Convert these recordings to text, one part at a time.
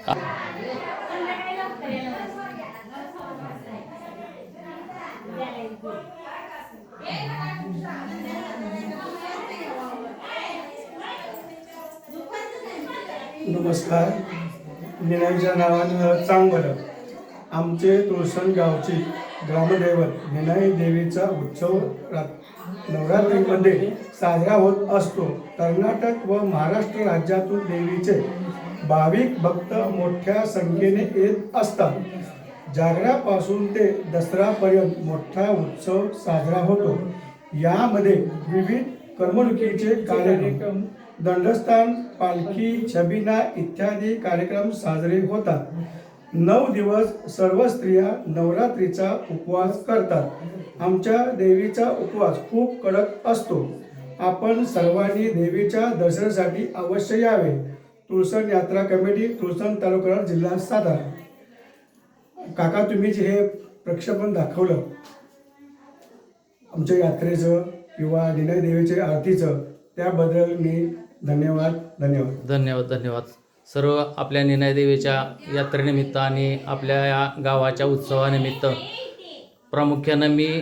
नमस्कार. निनाईच्या नावानं चांगलं आमचे तुळसण गावची ग्रामदैवत निनाई देवीचा उत्सव नवरात्रीमध्ये साजरा होत असतो. कर्नाटक व महाराष्ट्र राज्यातून देवीचे भाविक भक्त मोठ्या संख्येने येत असतात. जागरापासून ते दसरापर्यंत मोठा उत्सव साजरा होतो. यामध्ये विविध करमणुकीचे कार्यक्रम, दंडस्थान, पालखी, छबिना इत्यादी कार्यक्रम साजरे होतात. 9 दिवस सर्व स्त्रिया नवरात्रीचा उपवास करतात. आमच्या देवीचा उपवास खूप कडक असतो. आपण सर्वांनी देवीच्या दर्शनासाठी अवश्य यावे. तुळसण यात्रा कमिटी, तुळसण तालुका, जिल्हा सातारा. काका, तुम्ही जे हे प्रक्षेपण दाखवलं आमच्या यात्रेचं किंवा निनाई देवीच्या आरतीचं, त्याबद्दल मी धन्यवाद. सर्व आपल्या निनाई देवीच्या यात्रेनिमित्त आणि आपल्या या गावाच्या उत्सवानिमित्त प्रामुख्यानं मी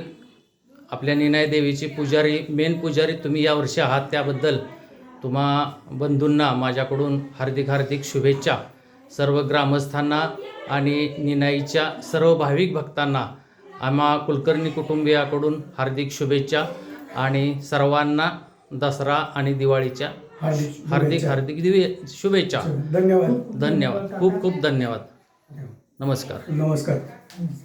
आपल्या निनाई देवीची मेन पुजारी तुम्ही यावर्षी आहात, त्याबद्दल तुम्हा बंधूंना माझ्याकडून हार्दिक शुभेच्छा. सर्व ग्रामस्थांना आणि निनाईच्या सर्व भाविक भक्तांना आम्हा कुलकर्णी कुटुंबियाकडून हार्दिक शुभेच्छा आणि सर्वांना दसरा आणि दिवाळीच्या हार्दिक शुभेच्छा. धन्यवाद. खूप धन्यवाद. नमस्कार.